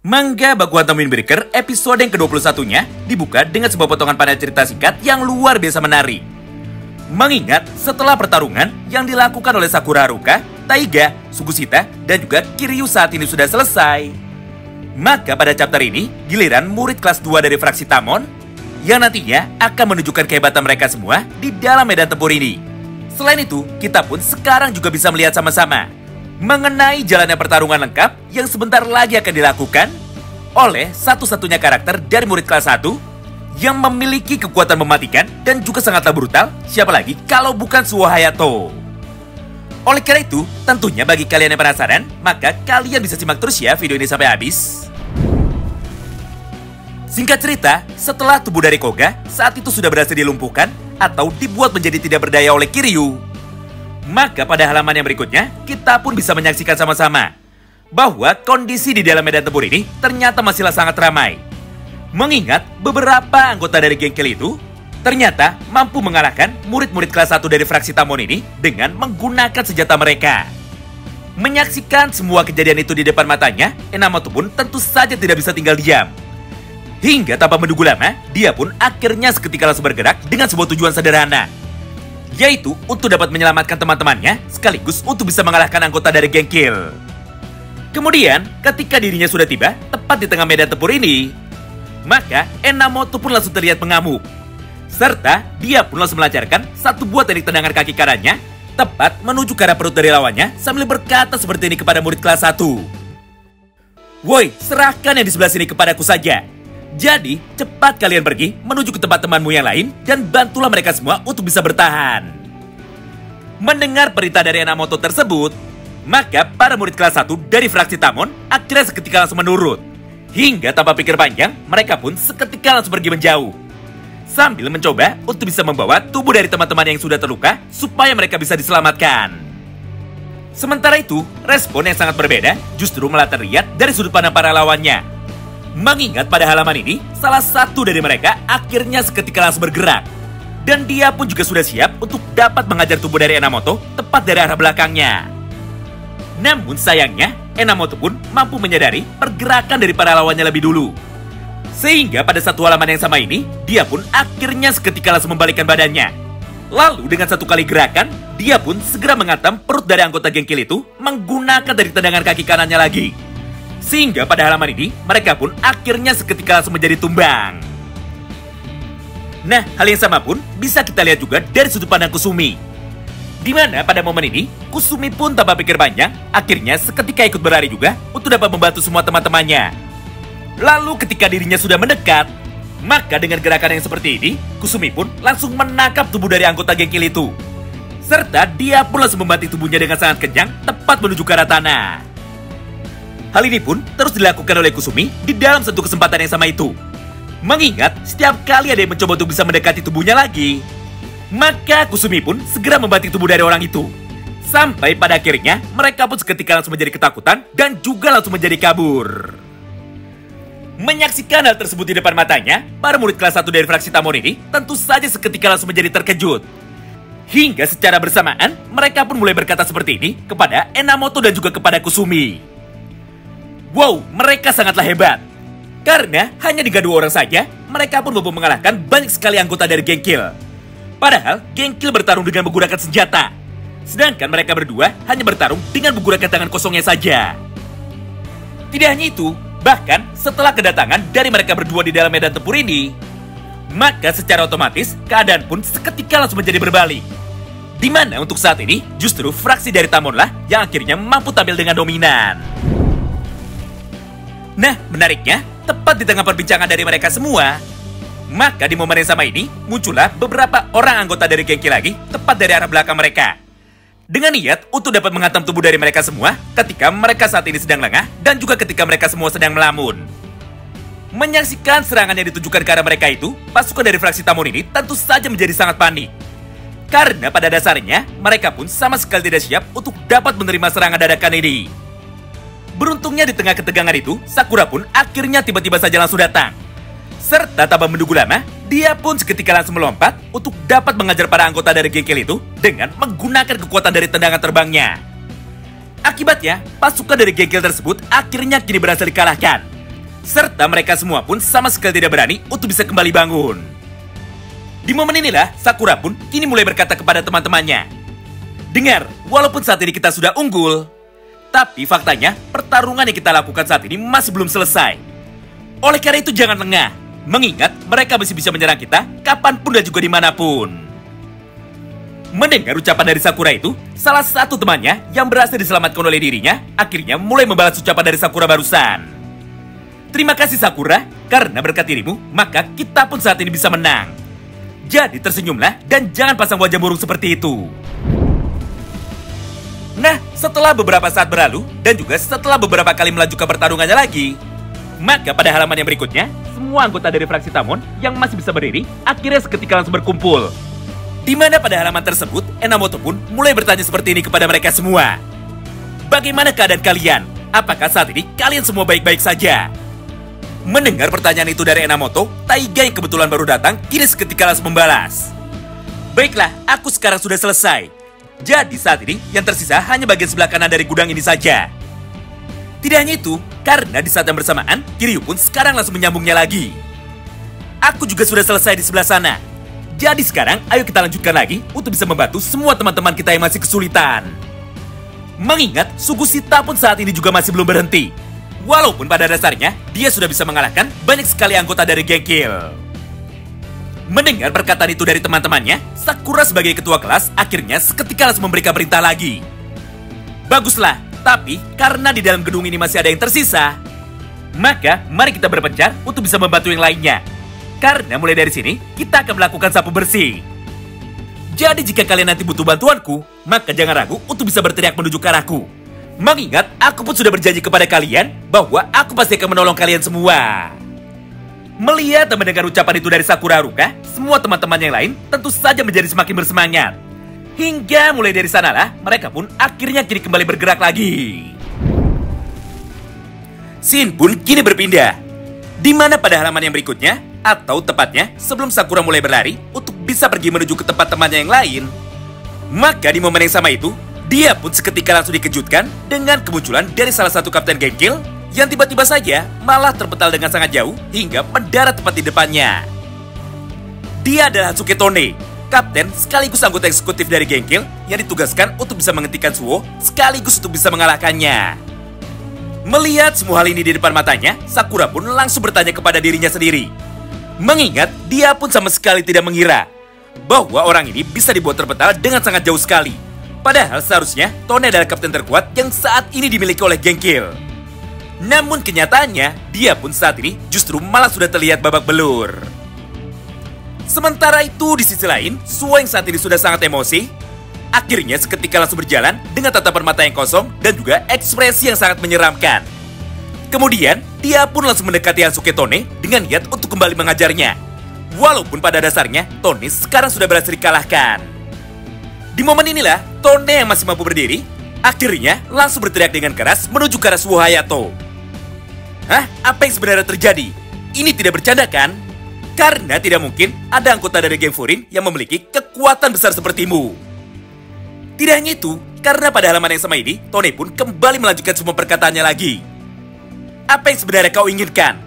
Manga Bakugan Tamu Breaker episode yang ke-21-nya dibuka dengan sebuah potongan panel cerita singkat yang luar biasa menarik. Mengingat setelah pertarungan yang dilakukan oleh Sakura Haruka, Taiga, Sugashita, dan juga Kiryu saat ini sudah selesai, maka pada chapter ini giliran murid kelas 2 dari fraksi Tamon yang nantinya akan menunjukkan kehebatan mereka semua di dalam medan tempur ini. Selain itu, kita pun sekarang juga bisa melihat sama-sama mengenai jalannya pertarungan lengkap yang sebentar lagi akan dilakukan oleh satu-satunya karakter dari murid kelas 1 yang memiliki kekuatan mematikan dan juga sangatlah brutal, siapa lagi kalau bukan Suo Hayato. Oleh karena itu, tentunya bagi kalian yang penasaran, maka kalian bisa simak terus ya video ini sampai habis. Singkat cerita, setelah tubuh dari Koga saat itu sudah berhasil dilumpuhkan atau dibuat menjadi tidak berdaya oleh Kiryu, maka pada halaman yang berikutnya, kita pun bisa menyaksikan sama-sama bahwa kondisi di dalam medan tempur ini ternyata masihlah sangat ramai. Mengingat beberapa anggota dari gengkel itu ternyata mampu mengalahkan murid-murid kelas 1 dari fraksi Tamon ini dengan menggunakan senjata mereka. Menyaksikan semua kejadian itu di depan matanya, Enamoto pun tentu saja tidak bisa tinggal diam. Hingga tanpa menunggu lama, dia pun akhirnya seketika langsung bergerak dengan sebuah tujuan sederhana, yaitu untuk dapat menyelamatkan teman-temannya sekaligus untuk bisa mengalahkan anggota dari gengkel. Kemudian, ketika dirinya sudah tiba tepat di tengah medan tempur ini, maka Enamoto pun langsung terlihat mengamuk. Serta dia pun langsung melancarkan satu buah teknik tendangan kaki kanannya tepat menuju ke arah perut dari lawannya sambil berkata seperti ini kepada murid kelas 1. "Woi, serahkan yang di sebelah sini kepadaku saja. Jadi, cepat kalian pergi menuju ke tempat temanmu yang lain dan bantulah mereka semua untuk bisa bertahan." Mendengar perintah dari Enamoto tersebut, maka para murid kelas 1 dari fraksi Tamon akhirnya seketika langsung menurut. Hingga tanpa pikir panjang, mereka pun seketika langsung pergi menjauh, sambil mencoba untuk bisa membawa tubuh dari teman-teman yang sudah terluka supaya mereka bisa diselamatkan. Sementara itu, respon yang sangat berbeda justru malah terlihat dari sudut pandang para lawannya. Mengingat pada halaman ini, salah satu dari mereka akhirnya seketika langsung bergerak. Dan dia pun juga sudah siap untuk dapat mengajar tubuh dari Enamoto tepat dari arah belakangnya. Namun sayangnya, Enamoto pun mampu menyadari pergerakan dari para lawannya lebih dulu. Sehingga pada satu halaman yang sama ini, dia pun akhirnya seketika langsung membalikkan badannya. Lalu dengan satu kali gerakan, dia pun segera menghantam perut dari anggota gengkel itu menggunakan dari tendangan kaki kanannya lagi. Sehingga pada halaman ini, mereka pun akhirnya seketika langsung menjadi tumbang. Nah, hal yang sama pun bisa kita lihat juga dari sudut pandang Kusumi. Di mana pada momen ini, Kusumi pun tanpa pikir panjang, akhirnya seketika ikut berlari juga untuk dapat membantu semua teman-temannya. Lalu ketika dirinya sudah mendekat, maka dengan gerakan yang seperti ini, Kusumi pun langsung menangkap tubuh dari anggota gengkel itu. Serta dia pun langsung membanting tubuhnya dengan sangat kencang tepat menuju ke arah tanah. Hal ini pun terus dilakukan oleh Kusumi di dalam satu kesempatan yang sama itu. Mengingat setiap kali ada yang mencoba untuk bisa mendekati tubuhnya lagi, maka Kusumi pun segera membanting tubuh dari orang itu. Sampai pada akhirnya mereka pun seketika langsung menjadi ketakutan dan juga langsung menjadi kabur. Menyaksikan hal tersebut di depan matanya, para murid kelas 1 dari fraksi Tamon ini tentu saja seketika langsung menjadi terkejut. Hingga secara bersamaan mereka pun mulai berkata seperti ini kepada Enamoto dan juga kepada Kusumi. Wow, mereka sangatlah hebat. Karena hanya dengan 2 orang saja, mereka pun mampu mengalahkan banyak sekali anggota dari gengkel. Padahal, gengkel bertarung dengan menggunakan senjata. Sedangkan mereka berdua hanya bertarung dengan menggunakan tangan kosongnya saja. Tidak hanya itu, bahkan setelah kedatangan dari mereka berdua di dalam medan tempur ini, maka secara otomatis keadaan pun seketika langsung menjadi berbalik. Di mana untuk saat ini, justru fraksi dari Tamonlah yang akhirnya mampu tampil dengan dominan. Nah, menariknya, tepat di tengah perbincangan dari mereka semua, maka di momen yang sama ini, muncullah beberapa orang anggota dari gengkel lagi, tepat dari arah belakang mereka. Dengan niat untuk dapat menghantam tubuh dari mereka semua, ketika mereka saat ini sedang lengah, dan juga ketika mereka semua sedang melamun. Menyaksikan serangan yang ditujukan ke arah mereka itu, pasukan dari fraksi Tamon ini tentu saja menjadi sangat panik. Karena pada dasarnya, mereka pun sama sekali tidak siap untuk dapat menerima serangan dadakan ini. Beruntungnya di tengah ketegangan itu, Sakura pun akhirnya tiba-tiba saja langsung datang. Serta tanpa menunggu lama, dia pun seketika langsung melompat untuk dapat mengajar para anggota dari gengkel itu dengan menggunakan kekuatan dari tendangan terbangnya. Akibatnya, pasukan dari gengkel tersebut akhirnya kini berhasil dikalahkan. Serta mereka semua pun sama sekali tidak berani untuk bisa kembali bangun. Di momen inilah, Sakura pun kini mulai berkata kepada teman-temannya, "Dengar, walaupun saat ini kita sudah unggul, tapi faktanya pertarungan yang kita lakukan saat ini masih belum selesai. Oleh karena itu jangan lengah, mengingat mereka masih bisa menyerang kita kapanpun dan juga dimanapun." Mendengar ucapan dari Sakura itu, salah satu temannya yang berhasil diselamatkan oleh dirinya akhirnya mulai membalas ucapan dari Sakura barusan. "Terima kasih Sakura, karena berkat dirimu maka kita pun saat ini bisa menang. Jadi tersenyumlah dan jangan pasang wajah burung seperti itu." Nah, setelah beberapa saat berlalu dan juga setelah beberapa kali melanjutkan pertarungannya lagi, maka pada halaman yang berikutnya, semua anggota dari fraksi Tamon yang masih bisa berdiri akhirnya seketika langsung berkumpul. Di mana pada halaman tersebut, Enamoto pun mulai bertanya seperti ini kepada mereka semua. "Bagaimana keadaan kalian? Apakah saat ini kalian semua baik-baik saja?" Mendengar pertanyaan itu dari Enamoto, Taiga yang kebetulan baru datang kini seketika langsung membalas. "Baiklah, aku sekarang sudah selesai. Jadi saat ini yang tersisa hanya bagian sebelah kanan dari gudang ini saja." Tidak hanya itu, karena di saat yang bersamaan, Kiryu pun sekarang langsung menyambungnya lagi. "Aku juga sudah selesai di sebelah sana. Jadi sekarang ayo kita lanjutkan lagi untuk bisa membantu semua teman-teman kita yang masih kesulitan." Mengingat Sugusita pun saat ini juga masih belum berhenti. Walaupun pada dasarnya dia sudah bisa mengalahkan banyak sekali anggota dari geng Kill. Mendengar perkataan itu dari teman-temannya, Sakura sebagai ketua kelas akhirnya seketika langsung memberikan perintah lagi. "Baguslah, tapi karena di dalam gedung ini masih ada yang tersisa, maka mari kita berpencar untuk bisa membantu yang lainnya. Karena mulai dari sini, kita akan melakukan sapu bersih. Jadi jika kalian nanti butuh bantuanku, maka jangan ragu untuk bisa berteriak menuju ke arahku. Mengingat, aku pun sudah berjanji kepada kalian bahwa aku pasti akan menolong kalian semua." Melihat dan mendengar ucapan itu dari Sakura Haruka, semua teman-teman yang lain tentu saja menjadi semakin bersemangat. Hingga mulai dari sanalah, mereka pun akhirnya kini kembali bergerak lagi. Scene pun kini berpindah. Di mana pada halaman yang berikutnya, atau tepatnya sebelum Sakura mulai berlari untuk bisa pergi menuju ke tempat temannya yang lain, maka di momen yang sama itu, dia pun seketika langsung dikejutkan dengan kemunculan dari salah satu kapten geng Kill yang tiba-tiba saja malah terpental dengan sangat jauh hingga mendarat tepat di depannya. Dia adalah Hatsuki Tone, kapten sekaligus anggota eksekutif dari geng Kill yang ditugaskan untuk bisa menghentikan Suo sekaligus untuk bisa mengalahkannya. Melihat semua hal ini di depan matanya, Sakura pun langsung bertanya kepada dirinya sendiri. Mengingat dia pun sama sekali tidak mengira bahwa orang ini bisa dibuat terpental dengan sangat jauh sekali. Padahal seharusnya Tone adalah kapten terkuat yang saat ini dimiliki oleh geng Kill. Namun kenyataannya, dia pun saat ini justru malah sudah terlihat babak belur. Sementara itu di sisi lain, Suo yang saat ini sudah sangat emosi, akhirnya seketika langsung berjalan dengan tatapan mata yang kosong dan juga ekspresi yang sangat menyeramkan. Kemudian, dia pun langsung mendekati Hatsuki Tone dengan niat untuk kembali mengajarnya. Walaupun pada dasarnya, Tone sekarang sudah berhasil dikalahkan. Di momen inilah, Tone yang masih mampu berdiri, akhirnya langsung berteriak dengan keras menuju ke arah Suo Hayato. "Hah? Apa yang sebenarnya terjadi? Ini tidak bercanda kan? Karena tidak mungkin ada anggota dari geng Furin yang memiliki kekuatan besar sepertimu." Tidak hanya itu, karena pada halaman yang sama ini, Tone pun kembali melanjutkan semua perkataannya lagi. "Apa yang sebenarnya kau inginkan?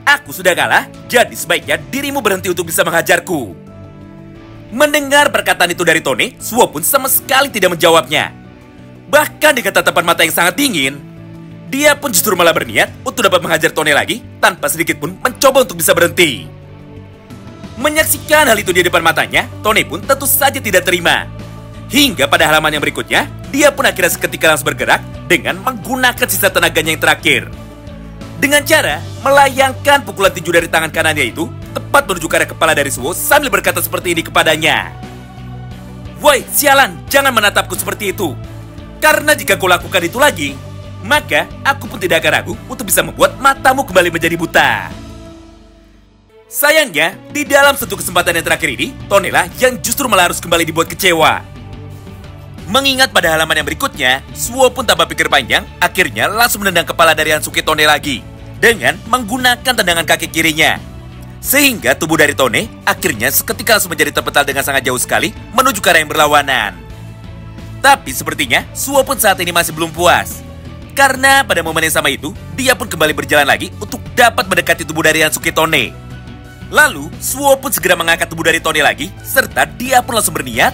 Aku sudah kalah, jadi sebaiknya dirimu berhenti untuk bisa menghajarku." Mendengar perkataan itu dari Tone, Suo pun sama sekali tidak menjawabnya. Bahkan dengan tatapan mata yang sangat dingin, dia pun justru malah berniat untuk dapat menghajar Tone lagi tanpa sedikit pun mencoba untuk bisa berhenti. Menyaksikan hal itu di depan matanya, Tone pun tentu saja tidak terima. Hingga pada halaman yang berikutnya, dia pun akhirnya seketika langsung bergerak dengan menggunakan sisa tenaganya yang terakhir. Dengan cara melayangkan pukulan tinju dari tangan kanannya itu tepat menuju ke arah kepala dari Suo sambil berkata seperti ini kepadanya. "Woi, sialan, jangan menatapku seperti itu. Karena jika kau lakukan itu lagi, maka aku pun tidak akan ragu untuk bisa membuat matamu kembali menjadi buta." Sayangnya, di dalam satu kesempatan yang terakhir ini, Tone lah yang justru malah harus kembali dibuat kecewa. Mengingat pada halaman yang berikutnya, Suo pun tanpa pikir panjang, akhirnya langsung menendang kepala dari Hatsuki Tone lagi dengan menggunakan tendangan kaki kirinya. Sehingga tubuh dari Tone akhirnya seketika langsung menjadi terpental dengan sangat jauh sekali menuju ke arah yang berlawanan. Tapi sepertinya Suo pun saat ini masih belum puas. Karena pada momen yang sama itu, dia pun kembali berjalan lagi untuk dapat mendekati tubuh dari Hansuke Tone. Lalu, Suo pun segera mengangkat tubuh dari Tone lagi, serta dia pun langsung berniat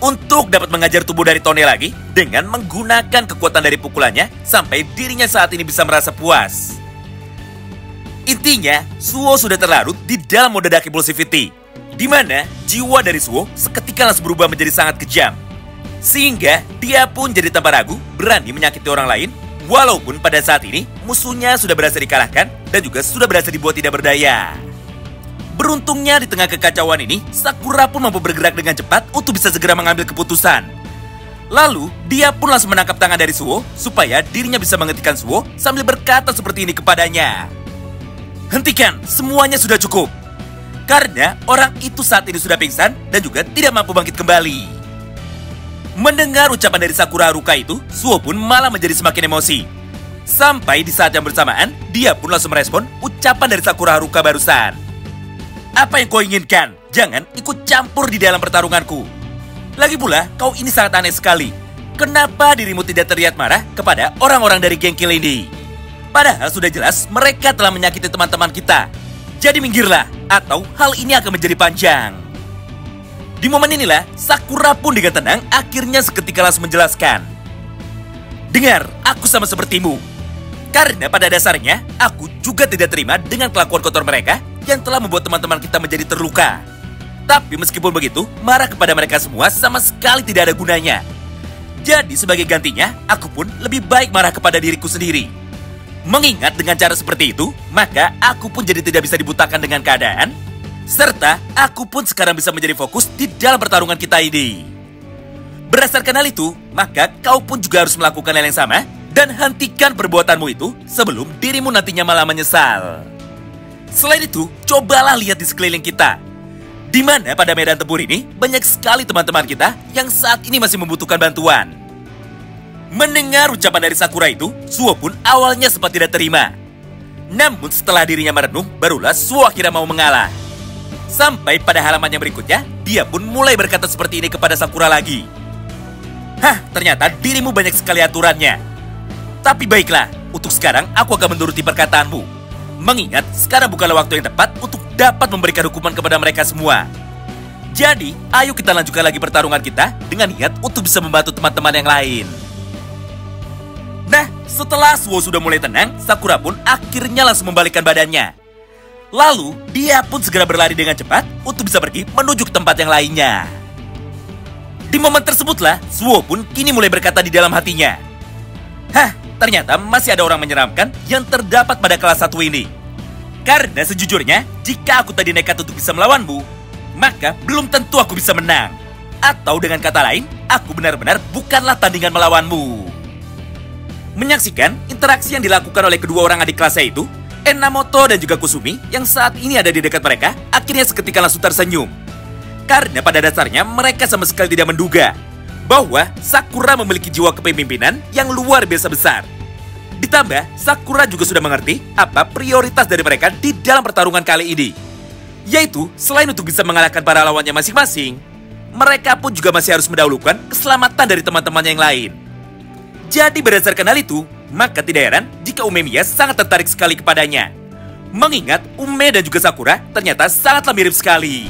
untuk dapat mengajar tubuh dari Tone lagi dengan menggunakan kekuatan dari pukulannya sampai dirinya saat ini bisa merasa puas. Intinya, Suo sudah terlarut di dalam mode Dark Impulsivity, di mana jiwa dari Suo seketika langsung berubah menjadi sangat kejam. Sehingga dia pun jadi tanpa ragu berani menyakiti orang lain, walaupun pada saat ini musuhnya sudah berhasil dikalahkan dan juga sudah berhasil dibuat tidak berdaya. Beruntungnya di tengah kekacauan ini, Sakura pun mampu bergerak dengan cepat untuk bisa segera mengambil keputusan. Lalu, dia pun langsung menangkap tangan dari Suo supaya dirinya bisa menghentikan Suo sambil berkata seperti ini kepadanya. Hentikan, semuanya sudah cukup. Karena orang itu saat ini sudah pingsan dan juga tidak mampu bangkit kembali. Mendengar ucapan dari Sakura Haruka itu, Suo pun malah menjadi semakin emosi. Sampai di saat yang bersamaan, dia pun langsung merespon ucapan dari Sakura Haruka barusan. Apa yang kau inginkan? Jangan ikut campur di dalam pertarunganku. Lagi pula, kau ini sangat aneh sekali. Kenapa dirimu tidak terlihat marah kepada orang-orang dari geng Kill ini? Padahal sudah jelas mereka telah menyakiti teman-teman kita. Jadi minggirlah, atau hal ini akan menjadi panjang. Di momen inilah, Sakura pun dengan tenang akhirnya seketika langsung menjelaskan. Dengar, aku sama sepertimu. Karena pada dasarnya, aku juga tidak terima dengan kelakuan kotor mereka yang telah membuat teman-teman kita menjadi terluka. Tapi meskipun begitu, marah kepada mereka semua sama sekali tidak ada gunanya. Jadi sebagai gantinya, aku pun lebih baik marah kepada diriku sendiri. Mengingat dengan cara seperti itu, maka aku pun jadi tidak bisa dibutakan dengan keadaan. Serta aku pun sekarang bisa menjadi fokus di dalam pertarungan kita ini. Berdasarkan hal itu, maka kau pun juga harus melakukan hal yang sama dan hentikan perbuatanmu itu sebelum dirimu nantinya malah menyesal. Selain itu, cobalah lihat di sekeliling kita. Di mana pada medan tempur ini banyak sekali teman-teman kita yang saat ini masih membutuhkan bantuan. Mendengar ucapan dari Sakura itu, Suo pun awalnya sempat tidak terima. Namun setelah dirinya merenung, barulah Suo akhirnya mau mengalah. Sampai pada halaman yang berikutnya, dia pun mulai berkata seperti ini kepada Sakura lagi. Hah, ternyata dirimu banyak sekali aturannya. Tapi baiklah, untuk sekarang aku akan menuruti perkataanmu. Mengingat sekarang bukanlah waktu yang tepat untuk dapat memberikan hukuman kepada mereka semua. Jadi, ayo kita lanjutkan lagi pertarungan kita dengan niat untuk bisa membantu teman-teman yang lain. Nah, setelah Suo sudah mulai tenang, Sakura pun akhirnya langsung membalikkan badannya. Lalu, dia pun segera berlari dengan cepat untuk bisa pergi menuju ke tempat yang lainnya. Di momen tersebutlah, Suo pun kini mulai berkata di dalam hatinya. Hah, ternyata masih ada orang menyeramkan yang terdapat pada kelas 1 ini. Karena sejujurnya, jika aku tadi nekat untuk bisa melawanmu, maka belum tentu aku bisa menang. Atau dengan kata lain, aku benar-benar bukanlah tandingan melawanmu. Menyaksikan interaksi yang dilakukan oleh kedua orang adik kelasnya itu, Enamoto dan juga Kusumi yang saat ini ada di dekat mereka akhirnya seketika langsung tersenyum. Karena pada dasarnya mereka sama sekali tidak menduga bahwa Sakura memiliki jiwa kepemimpinan yang luar biasa besar. Ditambah, Sakura juga sudah mengerti apa prioritas dari mereka di dalam pertarungan kali ini. Yaitu, selain untuk bisa mengalahkan para lawannya masing-masing, mereka pun juga masih harus mendahulukan keselamatan dari teman-temannya yang lain. Jadi berdasarkan hal itu, maka tidak heran jika Umemiya sangat tertarik sekali kepadanya. Mengingat Ume dan juga Sakura ternyata sangatlah mirip sekali.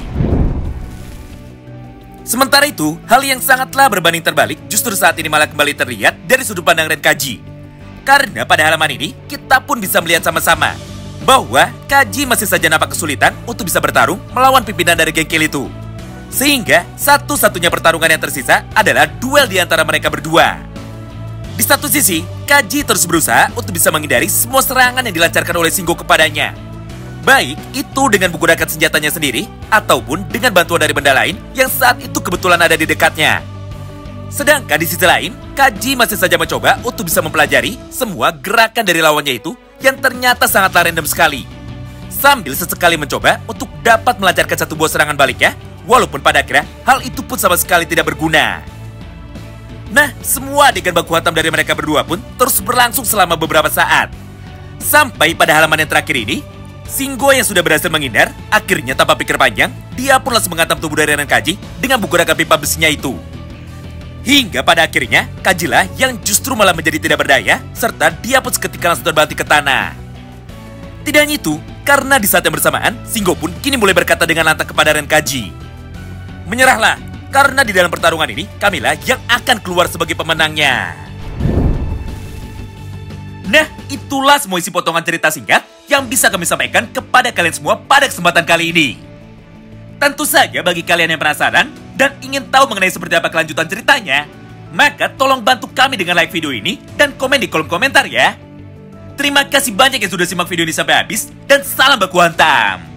Sementara itu, hal yang sangatlah berbanding terbalik justru saat ini malah kembali terlihat dari sudut pandang Renkaji. Karena pada halaman ini, kita pun bisa melihat sama-sama bahwa Kaji masih saja nampak kesulitan untuk bisa bertarung melawan pimpinan dari geng Kill itu. Sehingga satu-satunya pertarungan yang tersisa adalah duel di antara mereka berdua. Di satu sisi, Kaji terus berusaha untuk bisa menghindari semua serangan yang dilancarkan oleh Shingo kepadanya. Baik itu dengan menggunakan senjatanya sendiri, ataupun dengan bantuan dari benda lain yang saat itu kebetulan ada di dekatnya. Sedangkan di sisi lain, Kaji masih saja mencoba untuk bisa mempelajari semua gerakan dari lawannya itu yang ternyata sangatlah random sekali. Sambil sesekali mencoba untuk dapat melancarkan satu buah serangan baliknya, walaupun pada akhirnya hal itu pun sama sekali tidak berguna. Nah, semua adegan baku hantam dari mereka berdua pun terus berlangsung selama beberapa saat. Sampai pada halaman yang terakhir ini, Shingo yang sudah berhasil menghindar, akhirnya tanpa pikir panjang, dia pun langsung menghantam tubuh dari Renkaji dengan menggunakan pipa besinya itu. Hingga pada akhirnya, Kajilah yang justru malah menjadi tidak berdaya, serta dia pun seketika langsung terbanting ke tanah. Tidak hanya itu, karena di saat yang bersamaan, Shingo pun kini mulai berkata dengan lantang kepada Renkaji, "Menyerahlah, karena di dalam pertarungan ini, kamilah yang akan keluar sebagai pemenangnya." Nah, itulah semua isi potongan cerita singkat yang bisa kami sampaikan kepada kalian semua pada kesempatan kali ini. Tentu saja bagi kalian yang penasaran dan ingin tahu mengenai seperti apa kelanjutan ceritanya, maka tolong bantu kami dengan like video ini dan komen di kolom komentar ya. Terima kasih banyak yang sudah simak video ini sampai habis, dan salam baku hantam!